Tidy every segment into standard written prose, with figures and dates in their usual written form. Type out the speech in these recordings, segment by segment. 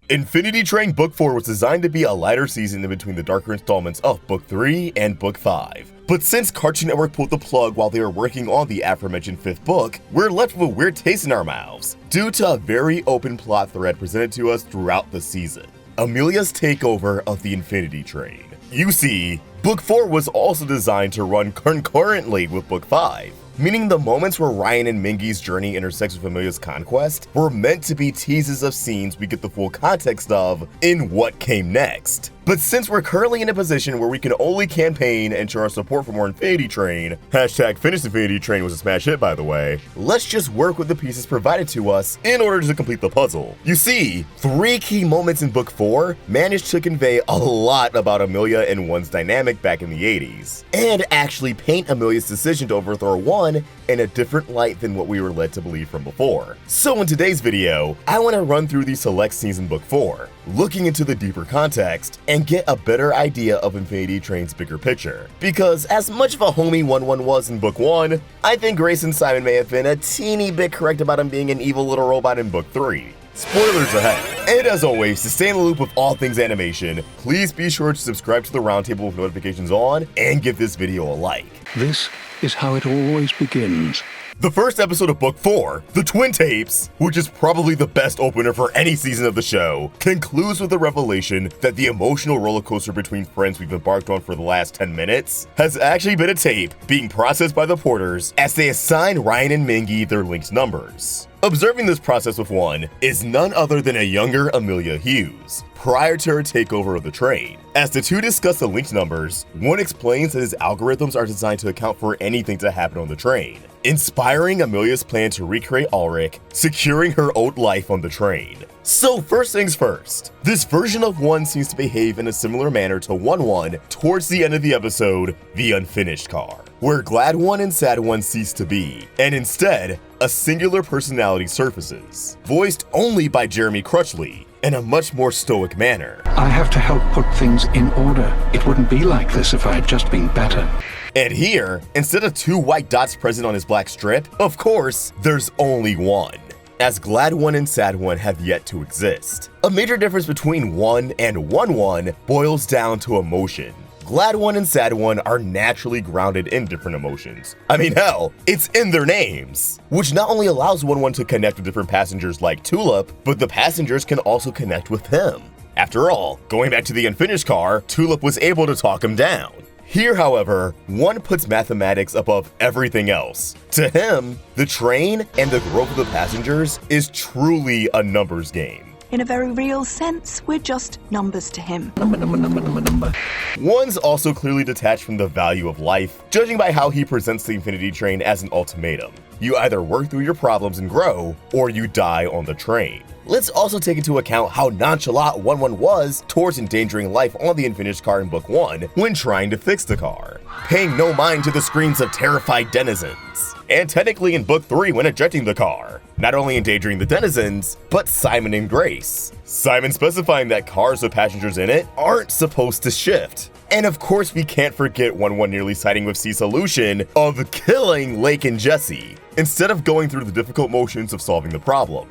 Infinity Train Book 4 was designed to be a lighter season in between the darker installments of Book 3 and Book 5. But since Cartoon Network pulled the plug while they were working on the aforementioned 5th book, we're left with a weird taste in our mouths, due to a very open plot thread presented to us throughout the season: Amelia's takeover of the Infinity Train. You see, Book 4 was also designed to run concurrently with Book 5, meaning the moments where Ryan and Mingy's journey intersects with Amelia's conquest were meant to be teases of scenes we get the full context of in what came next. But since we're currently in a position where we can only campaign and show our support for more Infinity Train, hashtag finished Infinity Train was a smash hit by the way, let's just work with the pieces provided to us in order to complete the puzzle. You see, 3 key moments in Book 4 managed to convey a lot about Amelia and One's dynamic back in the 80s, and actually paint Amelia's decision to overthrow One in a different light than what we were led to believe from before. So in today's video, I want to run through these select scenes in Book 4, looking into the deeper context, and get a better idea of Infinity Train's bigger picture. Because as much of a homie One was in Book 1, I think Grace and Simon may have been a teeny bit correct about him being an evil little robot in Book 3. Spoilers ahead. And as always, to stay in the loop with all things animation, please be sure to subscribe to the Roundtable with notifications on, and give this video a like. This is how it always begins. The first episode of Book 4, The Twin Tapes, which is probably the best opener for any season of the show, concludes with the revelation that the emotional roller coaster between friends we've embarked on for the last 10 minutes has actually been a tape being processed by the porters as they assign Ryan and Mingy their linked numbers. Observing this process with One is none other than a younger Amelia Hughes, prior to her takeover of the train. As the two discuss the linked numbers, One explains that his algorithms are designed to account for anything to happen on the train, inspiring Amelia's plan to recreate Ulrich, securing her old life on the train. So first things first, this version of One seems to behave in a similar manner to One towards the end of the episode, The Unfinished Car, where Glad One and Sad One cease to be, and instead, a singular personality surfaces, voiced only by Jeremy Crutchley, in a much more stoic manner. I have to help put things in order. It wouldn't be like this if I had just been better. And here, instead of 2 white dots present on his black strip, of course, there's only one, as Glad One and Sad One have yet to exist. A major difference between One and One boils down to emotion. Glad One and Sad One are naturally grounded in different emotions. I mean, hell, it's in their names, which not only allows One to connect with different passengers like Tulip, but the passengers can also connect with him. After all, going back to the Unfinished Car, Tulip was able to talk him down. Here, however, One puts mathematics above everything else. To him, the train and the growth of the passengers is truly a numbers game. In a very real sense, we're just numbers to him. Number. One's also clearly detached from the value of life, judging by how he presents the Infinity Train as an ultimatum. You either work through your problems and grow, or you die on the train. Let's also take into account how nonchalant One was towards endangering life on the Unfinished Car in Book 1 when trying to fix the car, paying no mind to the screams of terrified denizens. And technically in Book 3 when ejecting the car, not only endangering the denizens, but Simon and Grace. Simon specifying that cars with passengers in it aren't supposed to shift. And of course we can't forget One nearly siding with C's solution of killing Lake and Jesse, instead of going through the difficult motions of solving the problem.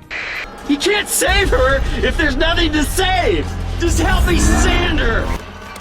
He can't save her if there's nothing to save! Just help me sand her!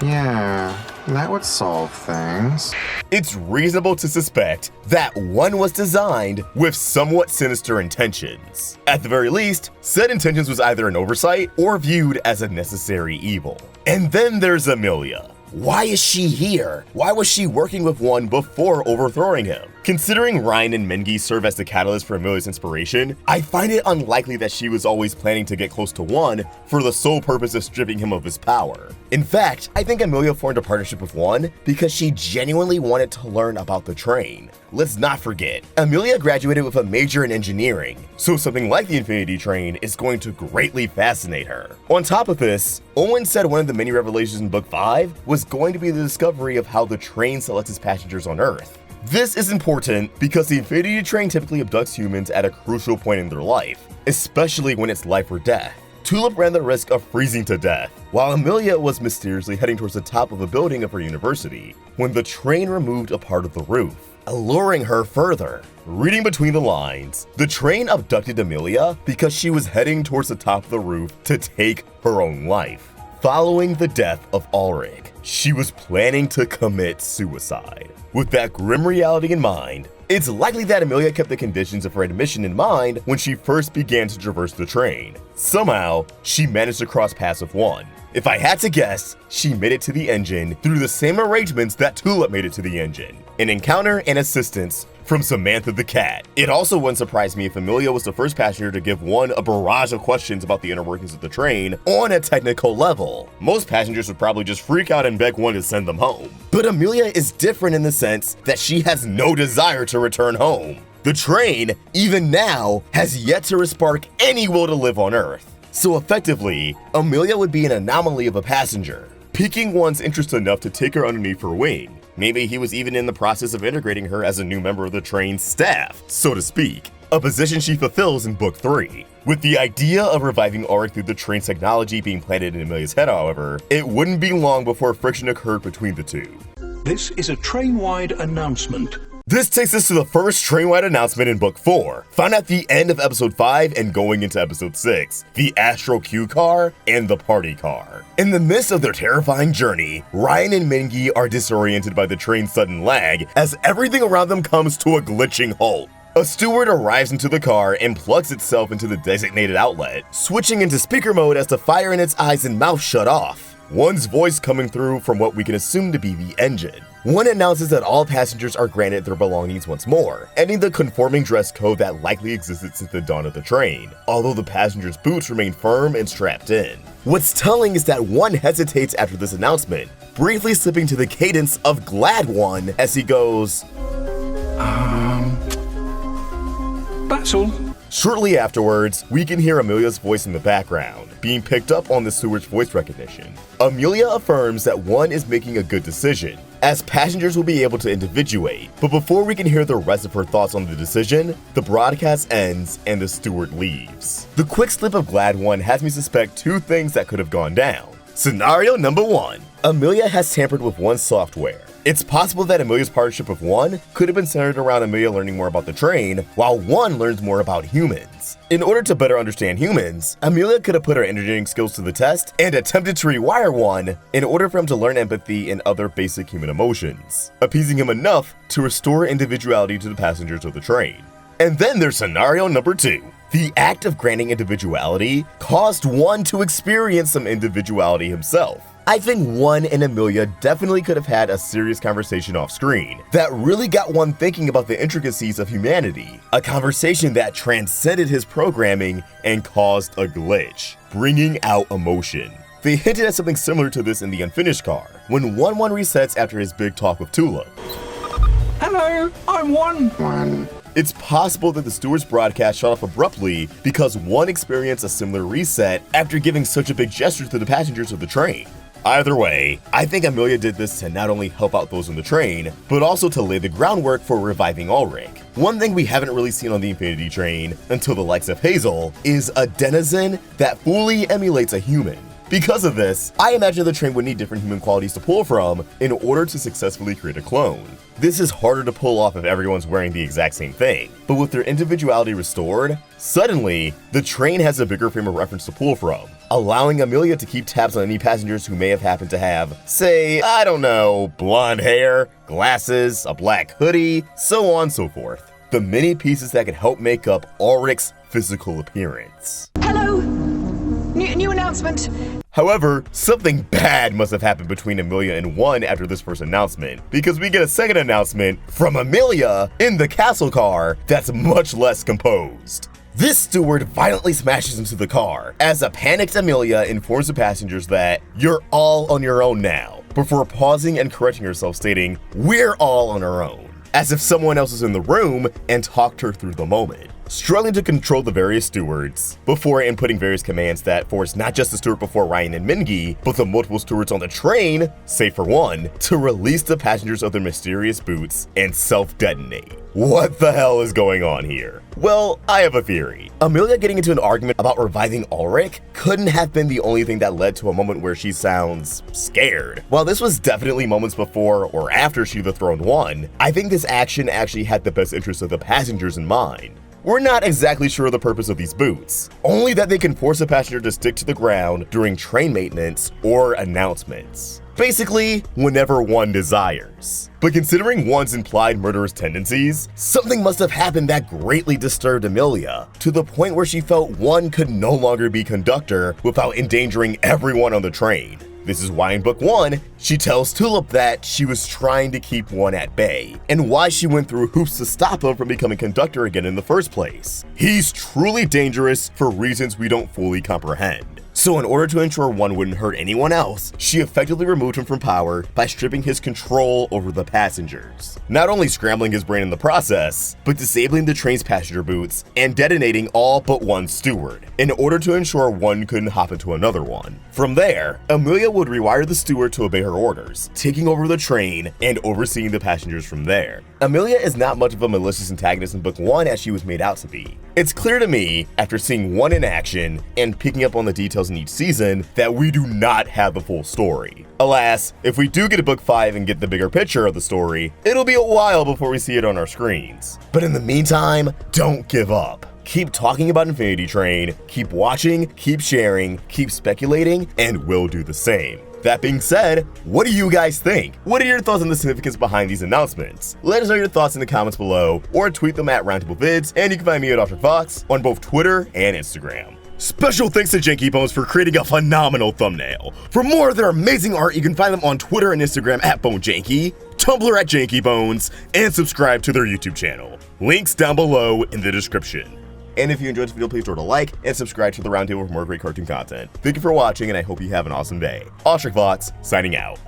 Yeah, that would solve things. It's reasonable to suspect that One was designed with somewhat sinister intentions. At the very least, said intentions was either an oversight or viewed as a necessary evil. And then there's Amelia. Why is she here? Why was she working with One before overthrowing him? Considering Ryan and Mingy serve as the catalyst for Amelia's inspiration, I find it unlikely that she was always planning to get close to One for the sole purpose of stripping him of his power. In fact, I think Amelia formed a partnership with One because she genuinely wanted to learn about the train. Let's not forget, Amelia graduated with a major in engineering, so something like the Infinity Train is going to greatly fascinate her. On top of this, Owen said one of the many revelations in Book 5 was going to be the discovery of how the train selects its passengers on Earth. This is important because the Infinity Train typically abducts humans at a crucial point in their life, especially when it's life or death. Tulip ran the risk of freezing to death, while Amelia was mysteriously heading towards the top of a building of her university when the train removed a part of the roof. alluring her further. Reading between the lines, the train abducted Amelia because she was heading towards the top of the roof to take her own life. Following the death of Ulrich, she was planning to commit suicide. With that grim reality in mind, it's likely that Amelia kept the conditions of her admission in mind when she first began to traverse the train. Somehow, she managed to cross paths with One. If I had to guess, she made it to the engine through the same arrangements that Tulip made it to the engine. An encounter and assistance from Samantha the cat. It also wouldn't surprise me if Amelia was the first passenger to give One a barrage of questions about the inner workings of the train on a technical level. Most passengers would probably just freak out and beg One to send them home. But Amelia is different in the sense that she has no desire to return home. The train, even now, has yet to respark any will to live on Earth. So effectively, Amelia would be an anomaly of a passenger, piquing One's interest enough to take her underneath her wing. Maybe he was even in the process of integrating her as a new member of the train's staff, so to speak, a position she fulfills in Book 3. With the idea of reviving Ulrich through the train's technology being planted in Amelia's head, however, it wouldn't be long before friction occurred between the two. This is a train-wide announcement. This takes us to the first train-wide announcement in Book 4, found at the end of Episode 5 and going into Episode 6, the Astro Q car and the party car. In the midst of their terrifying journey, Ryan and Mingy are disoriented by the train's sudden lag as everything around them comes to a glitching halt. A steward arrives into the car and plugs itself into the designated outlet, switching into speaker mode as the fire in its eyes and mouth shut off. One's voice coming through from what we can assume to be the engine. One announces that all passengers are granted their belongings once more, ending the conforming dress code that likely existed since the dawn of the train, although the passengers' boots remain firm and strapped in. What's telling is that One hesitates after this announcement, briefly slipping to the cadence of Glad One as he goes, That's all. Shortly afterwards, we can hear Amelia's voice in the background, being picked up on the steward's voice recognition. Amelia affirms that One is making a good decision, as passengers will be able to individuate. But before we can hear the rest of her thoughts on the decision, the broadcast ends and the steward leaves. The quick slip of Glad One has me suspect two things that could have gone down. Scenario number 1. Amelia has tampered with One's software. It's possible that Amelia's partnership with One could have been centered around Amelia learning more about the train, while One learns more about humans. In order to better understand humans, Amelia could have put her engineering skills to the test and attempted to rewire One in order for him to learn empathy and other basic human emotions, appeasing him enough to restore individuality to the passengers of the train. And then there's scenario number 2. The act of granting individuality caused One to experience some individuality himself. I think One and Amelia definitely could have had a serious conversation off screen that really got One thinking about the intricacies of humanity, a conversation that transcended his programming and caused a glitch, bringing out emotion. They hinted at something similar to this in the Unfinished car, when One resets after his big talk with Tulip. Hello, I'm One. It's possible that the steward's broadcast shut off abruptly because One experienced a similar reset after giving such a big gesture to the passengers of the train. Either way, I think Amelia did this to not only help out those on the train, but also to lay the groundwork for reviving Ulrich. One thing we haven't really seen on the Infinity Train, until the likes of Hazel, is a denizen that fully emulates a human. Because of this, I imagine the train would need different human qualities to pull from in order to successfully create a clone. This is harder to pull off if everyone's wearing the exact same thing, but with their individuality restored, suddenly, the train has a bigger frame of reference to pull from, allowing Amelia to keep tabs on any passengers who may have happened to have, say, I don't know, blonde hair, glasses, a black hoodie, so on and so forth. The many pieces that can help make up Ulrich's physical appearance. Hello! New announcement! However, something bad must have happened between Amelia and One after this first announcement, because we get a second announcement from Amelia in the castle car that's much less composed. This steward violently smashes into the car, as a panicked Amelia informs the passengers that you're all on your own now, before pausing and correcting herself stating, we're all on our own, as if someone else was in the room and talked her through the moment. struggling to control the various stewards, before inputting various commands that force not just the steward before Ryan and Mingi, but the multiple stewards on the train, save for one, to release the passengers of their mysterious boots and self-detonate. What the hell is going on here? Well, I have a theory. Amelia getting into an argument about reviving Ulrich couldn't have been the only thing that led to a moment where she sounds scared. While this was definitely moments before or after she overthrown One, I think this action actually had the best interest of the passengers in mind. We're not exactly sure of the purpose of these boots, only that they can force a passenger to stick to the ground during train maintenance or announcements. Basically, whenever one desires. But considering One's implied murderous tendencies, something must have happened that greatly disturbed Amelia, to the point where she felt One could no longer be conductor without endangering everyone on the train. This is why in book 1, she tells Tulip that she was trying to keep One at bay, and why she went through hoops to stop him from becoming conductor again in the first place. He's truly dangerous for reasons we don't fully comprehend. So in order to ensure One wouldn't hurt anyone else, she effectively removed him from power by stripping his control over the passengers. Not only scrambling his brain in the process, but disabling the train's passenger boots and detonating all but one steward, in order to ensure One couldn't hop into another one. From there, Amelia would rewire the steward to obey her orders, taking over the train and overseeing the passengers from there. Amelia is not much of a malicious antagonist in book 1 as she was made out to be. It's clear to me, after seeing One in action and picking up on the details in each season, that we do not have the full story. Alas, if we do get to book 5 and get the bigger picture of the story, it'll be a while before we see it on our screens. But in the meantime, don't give up. Keep talking about Infinity Train, keep watching, keep sharing, keep speculating, and we'll do the same. That being said, what do you guys think? What are your thoughts on the significance behind these announcements? Let us know your thoughts in the comments below, or tweet them at Roundtable Vids, and you can find me at Dr. Fox on both Twitter and Instagram. Special thanks to JANKYBONES for creating a phenomenal thumbnail. For more of their amazing art, you can find them on Twitter and Instagram at BoneJanky, Tumblr at JANKYBONES, and subscribe to their YouTube channel. Links down below in the description. And if you enjoyed this video, please throw a like and subscribe to the Roundtable for more great cartoon content. Thank you for watching, and I hope you have an awesome day. Fox, signing out.